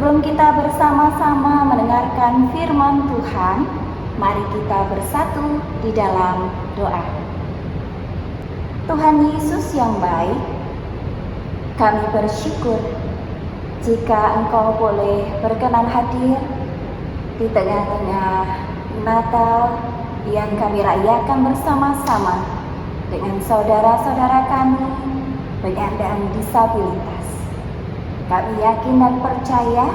Sebelum kita bersama-sama mendengarkan firman Tuhan, mari kita bersatu di dalam doa. Tuhan Yesus yang baik, kami bersyukur jika Engkau boleh berkenan hadir di tengah-tengah Natal yang kami rayakan bersama-sama dengan saudara-saudara kami penyandang disabilitas. Kami yakin dan percaya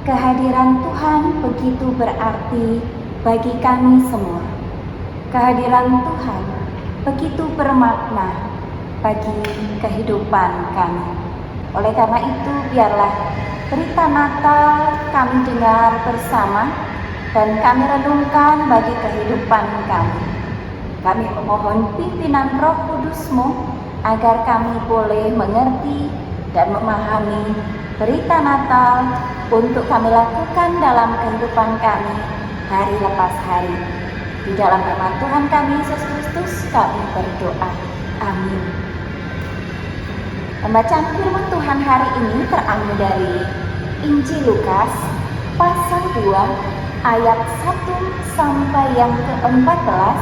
kehadiran Tuhan begitu berarti bagi kami semua. Kehadiran Tuhan begitu bermakna bagi kehidupan kami. Oleh karena itu, biarlah berita Natal kami dengar bersama dan kami renungkan bagi kehidupan kami. Kami memohon pimpinan Roh Kudus-Mu agar kami boleh mengerti dan memahami berita Natal untuk kami lakukan dalam kehidupan kami hari lepas hari. Di dalam nama Tuhan kami Yesus Kristus kami berdoa. Amin. Pembacaan firman Tuhan hari ini terambil dari Injil Lukas pasal 2 ayat 1 sampai yang ke-14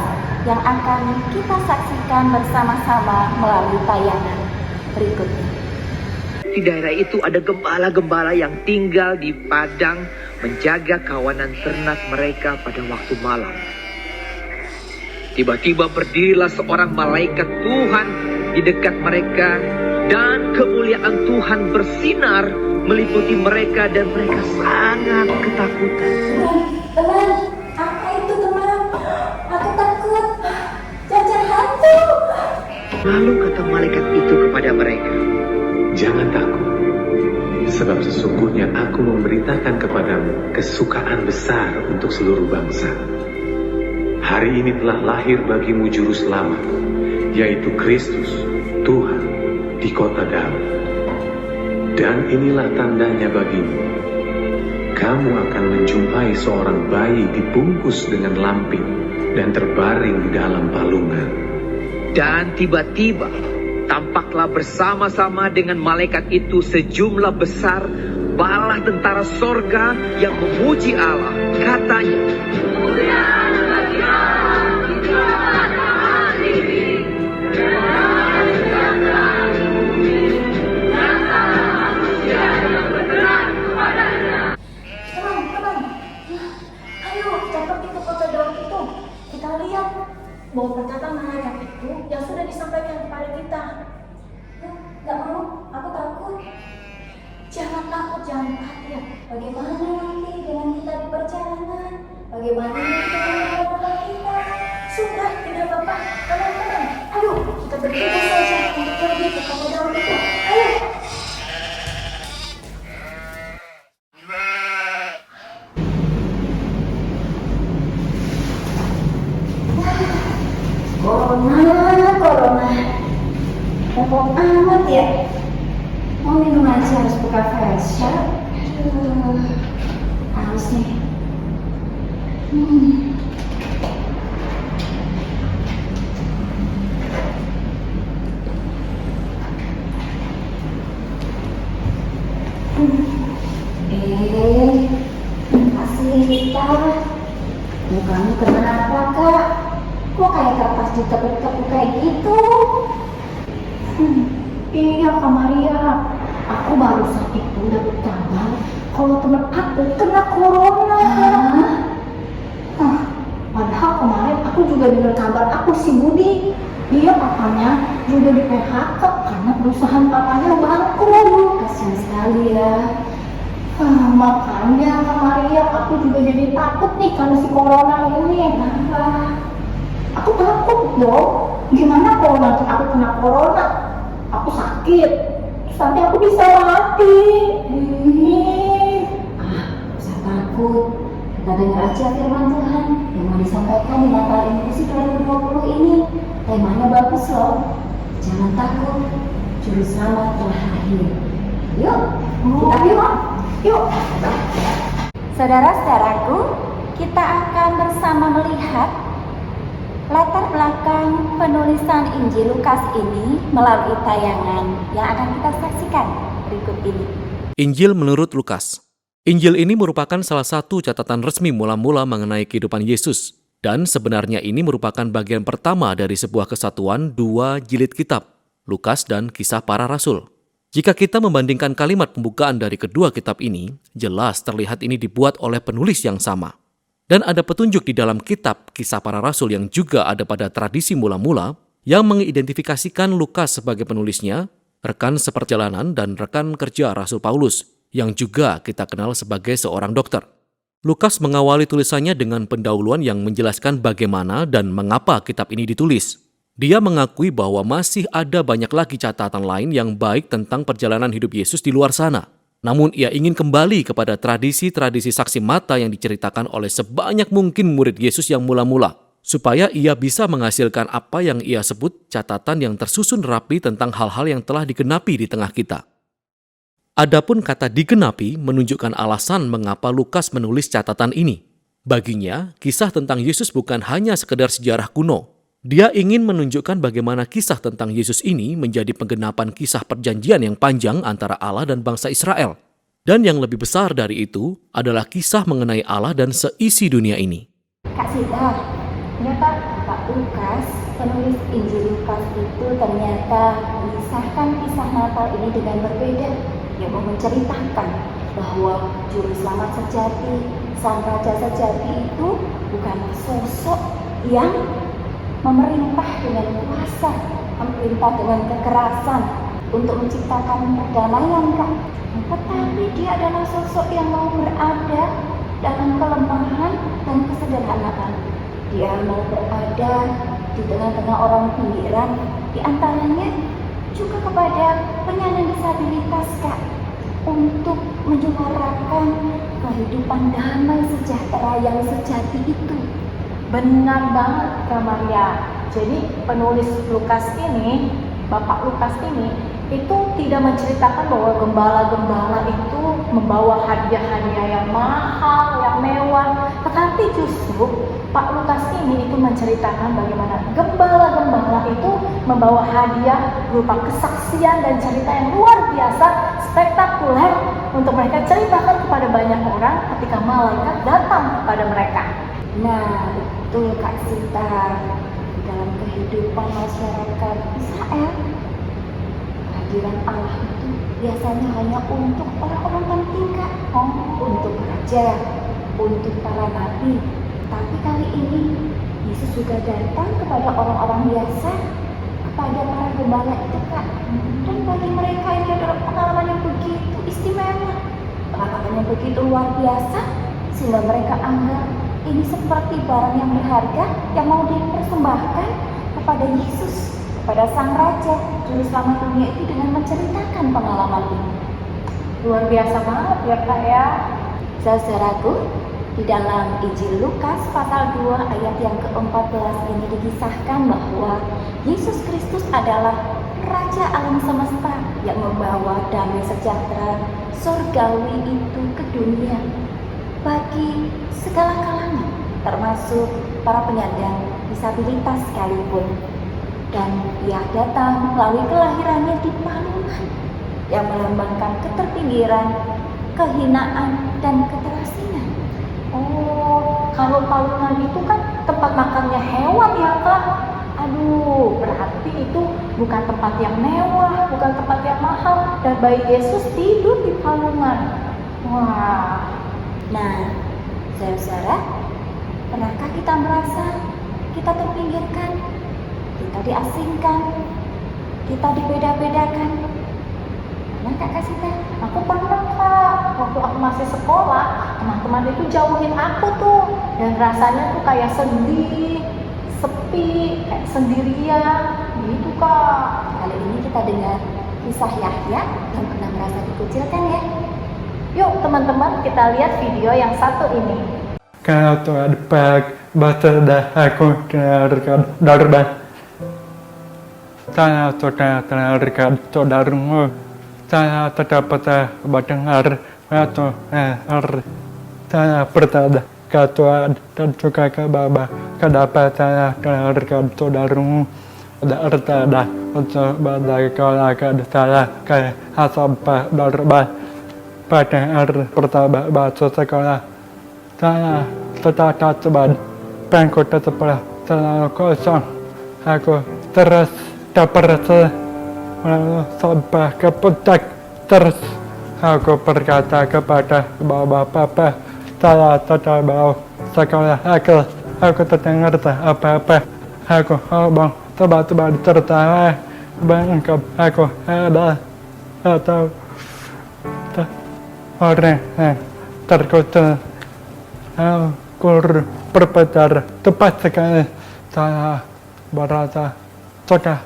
yang akan kita saksikan bersama-sama melalui tayangan berikut ini. Di daerah itu ada gembala-gembala yang tinggal di padang menjaga kawanan ternak mereka pada waktu malam. Tiba-tiba berdirilah seorang malaikat Tuhan di dekat mereka dan kemuliaan Tuhan bersinar meliputi mereka dan mereka sangat ketakutan. Teman, apa itu teman? Aku takut, jajan hantu. Lalu kata malaikat itu kepada mereka, "Jangan takut, sebab sesungguhnya aku memberitakan kepadamu kesukaan besar untuk seluruh bangsa. Hari ini telah lahir bagimu juru selamat, yaitu Kristus, Tuhan, di kota Daud. Dan inilah tandanya bagimu. Kamu akan menjumpai seorang bayi dibungkus dengan lampin dan terbaring di dalam palungan." Dan tiba-tiba tampaklah bersama-sama dengan malaikat itu sejumlah besar bala tentara sorga yang memuji Allah. Katanya, Teman-teman, ayo kita pergi ke kota Daud itu. Kita lihat bahwa perkataan malaikat itu yang sudah disampaikan kepada kita. Gak mau, aku takut. Jangan takut, jangan khawatir. Bagaimana nanti dengan kita di perjalanan? Bagaimana nanti dengan bapak kita? Sudah, tidak apa-apa. Teman-teman, ayo kita bergegas saja untuk pergi ke kota Daud itu. Ayo. Corona. Repot amat ya. Mau minum aja harus buka facial. Harus nih. Kasih kita. Mukamu kenapa kak? Kok kayak kertas ditekuk-tekuk kayak gitu? Iya Kak Maria, aku baru saat itu dapat kabar kalau teman aku kena corona. Padahal kemarin aku juga dengar kabar aku si Budi, dia papanya juga di PHK karena perusahaan papanya bangkrut. Kasian sekali ya. Makanya Kak Maria, aku juga jadi takut nih karena si corona ini. Kenapa? Aku takut dong. Gimana kalau nanti aku kena corona? Aku sakit, terus nanti aku bisa mati. Usah takut. Kita dengar aja firman Tuhan yang mau disampaikan di Natal Inklusif 2020 ini. Temanya bagus loh. Jangan takut, juru selamat telah lahir. Yuk, kita yuk. Saudara-saudaraku, kita akan bersama melihat latar belakang penulisan Injil Lukas ini melalui tayangan yang akan kita saksikan berikut ini. Injil menurut Lukas, Injil ini merupakan salah satu catatan resmi mula-mula mengenai kehidupan Yesus. Dan sebenarnya ini merupakan bagian pertama dari sebuah kesatuan dua jilid kitab, Lukas dan Kisah Para Rasul. Jika kita membandingkan kalimat pembukaan dari kedua kitab ini, jelas terlihat ini dibuat oleh penulis yang sama. Dan ada petunjuk di dalam kitab Kisah Para Rasul yang juga ada pada tradisi mula-mula yang mengidentifikasikan Lukas sebagai penulisnya, rekan seperjalanan dan rekan kerja Rasul Paulus, yang juga kita kenal sebagai seorang dokter. Lukas mengawali tulisannya dengan pendahuluan yang menjelaskan bagaimana dan mengapa kitab ini ditulis. Dia mengakui bahwa masih ada banyak lagi catatan lain yang baik tentang perjalanan hidup Yesus di luar sana. Namun ia ingin kembali kepada tradisi-tradisi saksi mata yang diceritakan oleh sebanyak mungkin murid Yesus yang mula-mula, supaya ia bisa menghasilkan apa yang ia sebut catatan yang tersusun rapi tentang hal-hal yang telah digenapi di tengah kita. Adapun kata digenapi menunjukkan alasan mengapa Lukas menulis catatan ini. Baginya, kisah tentang Yesus bukan hanya sekedar sejarah kuno. Dia ingin menunjukkan bagaimana kisah tentang Yesus ini menjadi penggenapan kisah perjanjian yang panjang antara Allah dan bangsa Israel. Dan yang lebih besar dari itu adalah kisah mengenai Allah dan seisi dunia ini. Kak Sita, ternyata Pak Lukas, penulis Injil Lukas itu ternyata memisahkan kisah Natal ini dengan berbeda. Yang mau menceritakan bahwa juru selamat sejati, sang raja sejati itu bukanlah sosok yang memerintah dengan kuasa, memerintah dengan kekerasan untuk menciptakan perdamaian, kan? Tetapi dia adalah sosok yang mau berada dalam kelemahan dan kesederhanaan. Dia mau berada di tengah-tengah orang pinggiran, di antaranya juga kepada penyandang disabilitas, Kak, untuk menyuarakan kehidupan damai sejahtera yang sejati itu. Benar banget, Kak Maria. Jadi penulis Lukas ini, Bapak Lukas ini, itu tidak menceritakan bahwa gembala-gembala itu membawa hadiah-hadiah yang mahal, yang mewah. Tetapi justru Pak Lukas ini itu menceritakan bagaimana gembala-gembala itu membawa hadiah berupa kesaksian dan cerita yang luar biasa, spektakuler untuk mereka ceritakan kepada banyak orang ketika malaikat datang kepada mereka. Nah, betul Kak Sita. Dalam kehidupan masyarakat Israel, kehadiran Allah itu biasanya hanya untuk orang-orang penting, Kak. Untuk raja, untuk para nabi. Tapi kali ini Yesus juga datang kepada orang-orang biasa, kepada para gembala itu, Kak. Dan bagi mereka ini adalah pengalaman yang begitu istimewa, pengalaman yang begitu luar biasa, sehingga mereka anggap ini seperti barang yang berharga yang mau dipersembahkan kepada Yesus, kepada Sang Raja, Juru Selamat dunia itu dengan menceritakan pengalaman ini. Luar biasa banget ya, Kak ya. Saudaraku, di dalam Injil Lukas pasal 2 ayat yang ke-14 ini dikisahkan bahwa Yesus Kristus adalah Raja alam semesta yang membawa damai sejahtera surgawi itu ke dunia bagi segala kalangan, termasuk para penyandang disabilitas sekalipun. Dan ia datang melalui kelahirannya di palungan yang melambangkan keterpinggiran, kehinaan, dan keterasingan. Oh, kalau palungan itu kan tempat makannya hewan ya, Kak? Aduh, berarti itu bukan tempat yang mewah, bukan tempat yang mahal, dan bayi Yesus tidur di palungan. Wah. Nah, saudara, pernahkah kita merasa kita terpinggirkan, kita diasingkan, kita dibeda-bedakan? Pernah Kak Kasita? Aku pernah, Kak. Waktu aku masih sekolah, teman-teman itu jauhin aku tuh. Dan rasanya tuh kayak sedih, sepi, kayak sendirian. Gitu, Kak. Kali ini kita dengar kisah Yahya yang pernah merasa dikucilkan ya. Yuk teman-teman, kita lihat video yang satu ini. Kalau Tuhan bersedia aku dengarkan darban. Saya sudah dengarkan saudaramu. Saya terdapat mendengar atau saya bertanya ke Tuhan dan juga ke Bapa, kenapa saya dengarkan saudaramu? Ada artinya untuk mendengarkan saya ke sampah darban. pada hari pertama masuk sekolah. Saya secara cepat bangku sekolah selalu kosong. Aku terus depresi, lalu sampai ke puncak. Terus aku berkata kepada bapak, saya tidak mau sekolah lagi. Aku tidak ngerti apa-apa. Aku ngomong teman-teman tertawa, menganggap aku ada atau orang yang terkutuk. Aku berbicara tepat sekali. Saya merasa sudah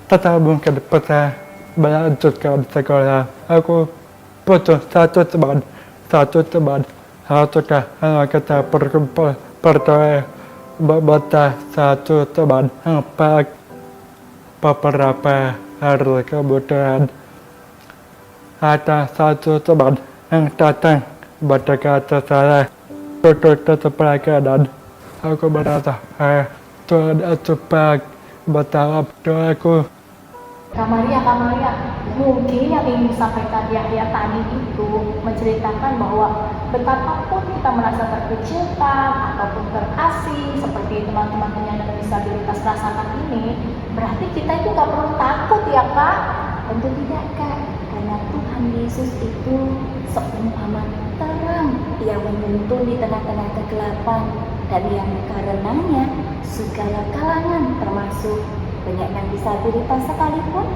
tidak mungkin bisa melanjutkan sekolah. Aku butuh satu teman. Sudah kita berkumpul berdoa membaca satu teman yang baik. Beberapa hari kemudian ada satu teman yang datang mendekati saya. Duduk di sebelah kanan. Aku merasa Tuhan itu baik menjawab doaku. Kak Maria, mungkin yang ingin disampaikan Yahya tadi itu menceritakan bahwa betapapun kita merasa terkecilkan ataupun terasing seperti teman-teman penyandang disabilitas rasakan ini, berarti kita itu gak perlu takut ya Kak? Tentu tidak Kak, karena Tuhan Yesus itu seumpama terang yang menuntun di tengah-tengah kegelapan, dan yang karenanya segala kalangan termasuk penyandang disabilitas sekalipun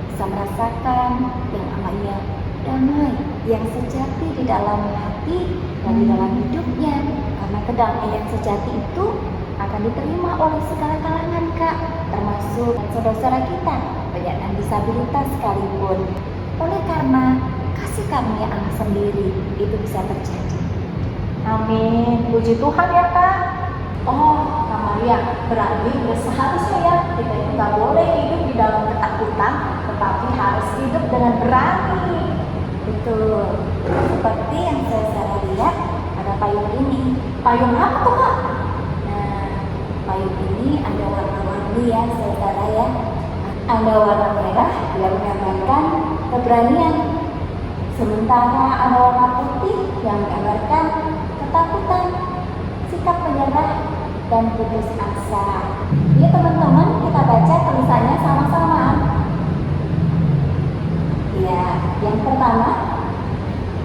bisa merasakan yang namanya damai yang sejati di dalam hati dan di dalam hidupnya, karena kedamaian yang sejati itu akan diterima oleh segala kalangan Kak, termasuk saudara-saudara kita penyandang disabilitas sekalipun. Oleh karena kasih karunia Allah sendiri itu bisa terjadi. Amin, puji Tuhan ya Kak. Oh, Kak Maria, berarti seharusnya ya kita itu gak boleh hidup di dalam ketakutan, tetapi harus hidup dengan berani. Betul, seperti yang saya lihat ada payung ini. Payung apa tuh Kak? Nah, payung ini ada warna-warni ya saudara ya. Ada warna merah yang menggambarkan keberanian, sementara ada warna putih yang menggambarkan ketakutan, sikap penyerah, dan putus asa. Ya teman-teman, kita baca tulisannya sama-sama. Ya, yang pertama,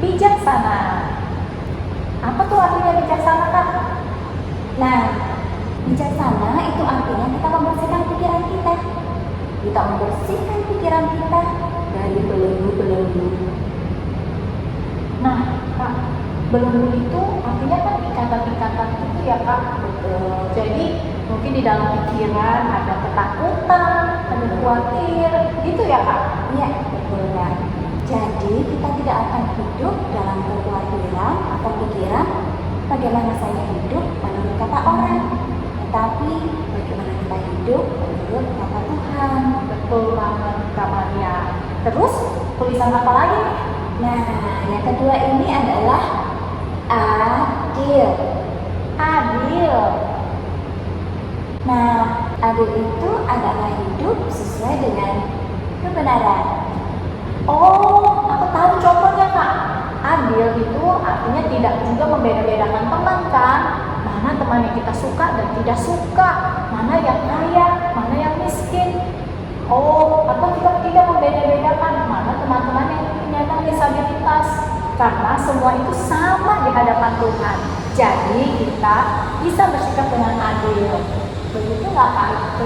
Bijaksana. Apa tuh artinya bijaksana Kak? nah, bijaksana itu artinya kita membersihkan pikiran kita. Kita membersihkan pikiran kita dari belenggu-belenggu. Nah Kak, belenggu itu artinya kan ikatan-ikatan itu ya Kak. Betul. Jadi mungkin di dalam pikiran ada ketakutan, ada khawatir, gitu ya Kak? Iya, betul ya. Jadi kita tidak akan hidup dalam kekhawatiran atau pikiran bagaimana saya hidup menurut kata orang, tetapi bagaimana kita hidup menurut kata Tuhan. Betul banget Kak Maria. Terus tulisan apa lagi? Nah, yang kedua ini adalah adil. Adil. Nah, adil itu adalah hidup sesuai dengan kebenaran. Oh, aku tahu contohnya Kak. Adil itu artinya tidak juga membeda-bedakan teman kan. Mana teman yang kita suka dan tidak suka, mana yang kaya, mana yang miskin. Oh, atau kita tidak membeda-bedakan mana teman-teman yang penyandang disabilitas, karena semua itu sama di hadapan Tuhan. Jadi kita bisa bersikap dengan adil. Begitu nggak Kak?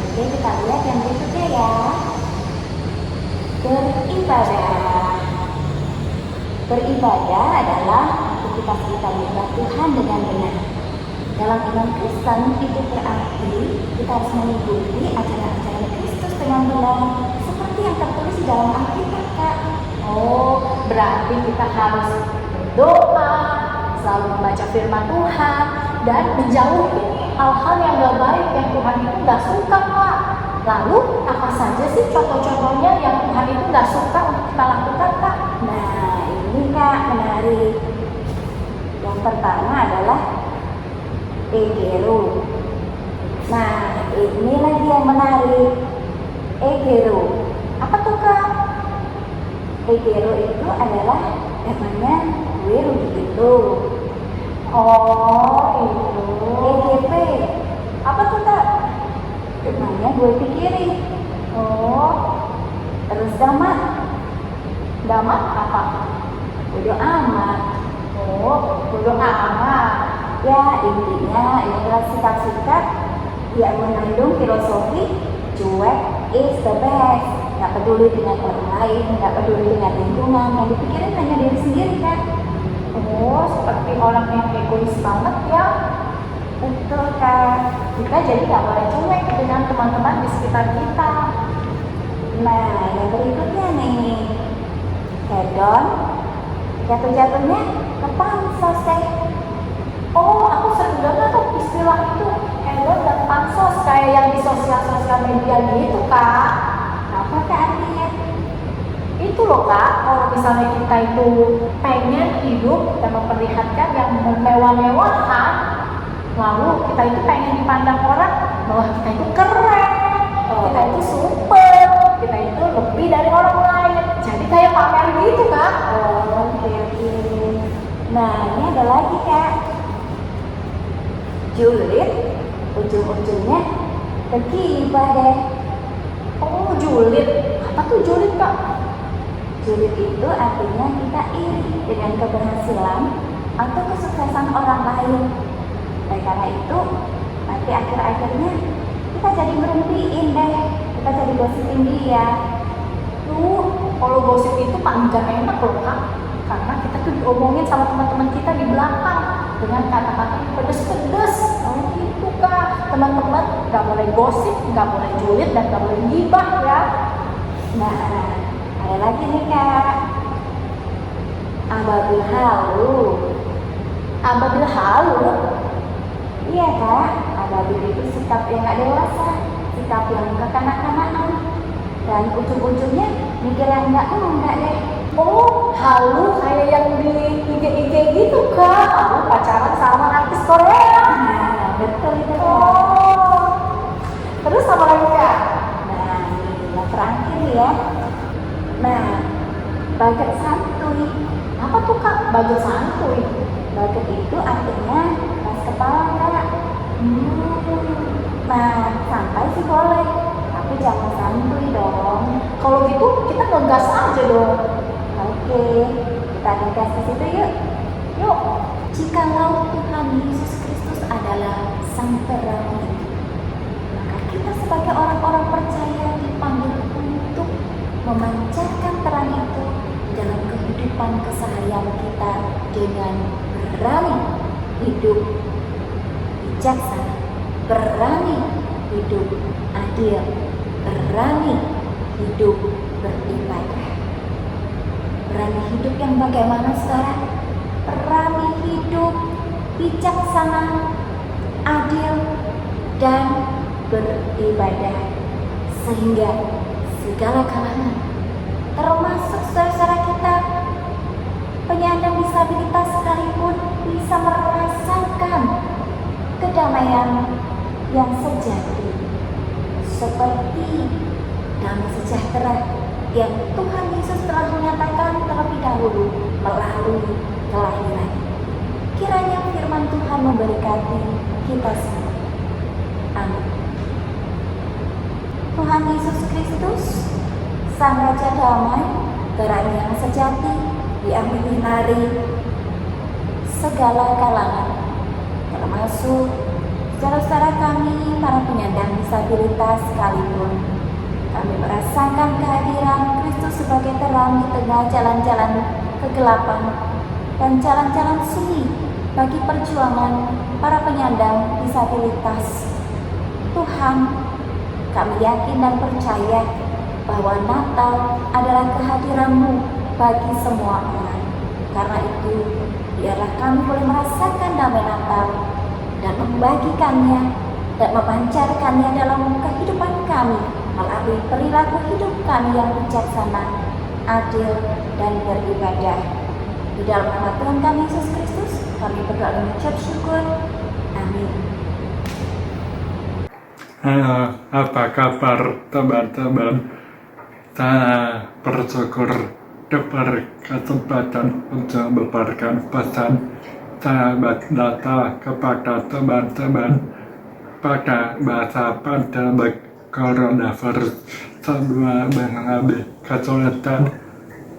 Oke, kita lihat yang berikutnya ya. Beribadah. Beribadah adalah aktivitas kita menyembah Tuhan dengan benar. Dalam iman Kristen itu berarti kita harus mengikuti ajaran-ajaran Kristus dengan benar, seperti yang tertulis di dalam Alkitab Kak. Oh, berarti kita harus berdoa, selalu membaca firman Tuhan, dan menjauhi hal-hal yang gak baik yang Tuhan itu gak suka Kak. Lalu apa saja sih contoh-contohnya yang Tuhan itu gak suka untuk kita lakukan Kak? Nah, ini Kak menarik. Yang pertama adalah egero. Nah, ini lagi yang menarik. Egero. Apa tuh Kak? Regero itu adalah namanya kue rugi itu. Oh, itu. EGP apa tuh Kak? Namanya gue pikirin. Oh, Terus damat damat apa? bodo amat. Oh, bodo amat. Ya intinya ini adalah sikap-sikap yang mengandung filosofi cuek is the best. Nggak peduli dengan orang lain, nggak peduli dengan lingkungan, yang dipikirin hanya diri sendiri kan. Oh, seperti orang yang egois banget ya. Betul Kak. Kita jadi nggak boleh cuek dengan teman-teman di sekitar kita. Nah yang berikutnya nih, hedon jatuh-jatuhnya ke pansos deh. Oh, aku sering dengar tuh istilah itu, hedon dan pansos, kayak yang di sosial media gitu, Kak. Apa Kak artinya? Itu loh, Kak, kalau misalnya kita itu pengen hidup dan memperlihatkan yang mewah-mewahan, lalu kita itu pengen dipandang orang bahwa kita itu keren, kita itu super, kita itu lebih dari orang lain. Jadi kayak pamer gitu, Kak. Oh, oke. Nah ini ada lagi Kak, julid, ujung-ujungnya ke gibah deh. Oh, julid. Apa tuh julid, Kak? Julid itu artinya kita iri dengan keberhasilan atau kesuksesan orang lain. Dan karena itu nanti akhir-akhirnya kita jadi merumpiin deh, kita jadi gosipin dia. Tuh, kalau gosip itu paling gak enak loh, Kak. Karena kita tuh diomongin sama teman-teman kita di belakang dengan kata-kata yang pedes-pedes. Oh gitu, Kak. Teman-teman gak boleh gosip, gak boleh julid, dan gak boleh gibah ya. Nah, ada lagi nih Kak, ababil halu. Ababil halu. Iya Kak, ababil itu sikap yang gak dewasa, sikap yang kekanak-kanakan, dan ujung-ujungnya mikir yang enggak deh. Oh, halu kayak yang di IG gitu, Kak. Aku pacaran sama artis Korea. Nah, betul itu Kak. Oh, terus apa lagi, Kak? Nah, ini yang terakhir ya. Nah, baget santuy. Apa tuh, Kak? Baget santuy. Baget itu artinya keras kepala Kak. Nah, santai sih boleh, tapi jangan santuy dong. Kalau gitu kita ngegas aja dong. Oke, kita ngegas ke situ yuk. Yuk. Jikalau Tuhan Yesus Kristus adalah sang terang hidup, maka kita sebagai orang-orang percaya dipanggil untuk memancarkan terang itu dalam kehidupan keseharian kita dengan berani hidup bijaksana, berani hidup adil, berani hidup beribadah. Berani hidup yang bagaimana sekarang? Berani hidup bijaksana, adil, dan beribadah, sehingga segala kalangan, termasuk saudara-saudara kita penyandang disabilitas sekalipun, bisa merasakan kedamaian yang sejati, seperti damai sejahtera yang Tuhan Yesus telah menyatakan terlebih dahulu melalui kelahiran. Kiranya firman Tuhan memberkati kita semua. Amin. Tuhan Yesus Kristus, Sang Raja Damai, terang yang sejati, diaminari segala kalangan, termasuk saudara-saudara kami, para penyandang disabilitas sekalipun. Kami merasakan kehadiran Kristus sebagai terang di tengah jalan-jalan kegelapan dan jalan-jalan sunyi bagi perjuangan para penyandang disabilitas. Tuhan, kami yakin dan percaya bahwa Natal adalah kehadiran-Mu bagi semua orang. Karena itu, biarlah kami boleh merasakan damai Natal dan membagikannya dan memancarkannya dalam kehidupan kami melalui perilaku hidup kami yang bijaksana, adil, dan beribadah. Di dalam nama Tuhan kami Yesus Kristus, kami berdoa dan mengucap syukur. Amin. Apa kabar teman-teman? Saya bersyukur diberi kesempatan untuk memberikan pesan sahabat data kepada teman-teman pada masa pandemi coronavirus semua mengalami kesulitan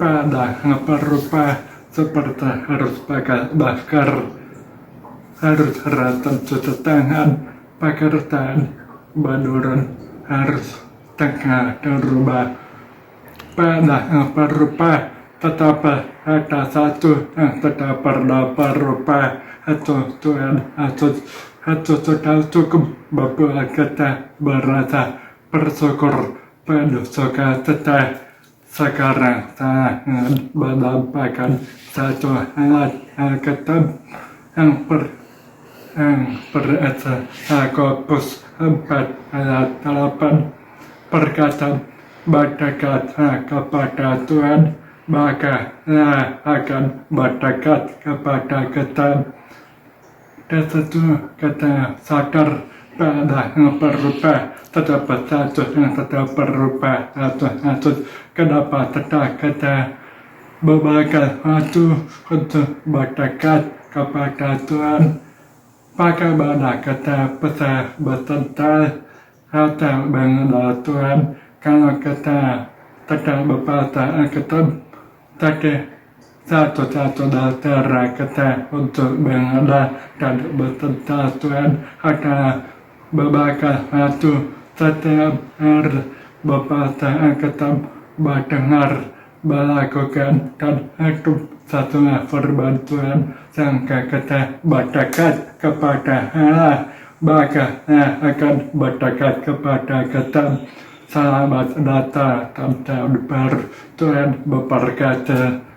pada berupa seperti harus pakai masker, harus rajin cuci tangan, pekerjaan menurun, harus tinggal di rumah. Pada berupa tetapi ada satu yang tidak pernah berubah, itu Tuhan Yesus. Itu sudah cukup membuat kita merasa bersyukur, penuh sukacita. Sekarang saya ingin menyampaikan satu ayat Alkitab yang berisi Yakobus 4 ayat 8 berkata, "Berdekat kepada Tuhan, maka Ia akan berdekat kepada kita." Di situ kita sadar pada yang berubah, tetapi satu yang tidak berubah, Yesus. Kenapa tidak kita memberikan waktu untuk berdekat kepada Tuhan? Bagaimana kita bisa bersentuh atau mengenal Tuhan kalau kita tidak membaca Alkitab? Jadi satu-satunya cara kita untuk mengenal dan bersentuh Tuhan adalah memberikan waktu setiap hari, membaca Alkitab, mendengar, melakukan, dan hidup sesuai firman Tuhan sehingga kita berdekat kepada Allah, maka Ia akan berdekat kepada kita. Selamat Natal dan Tahun Baru. Tuhan memberkati.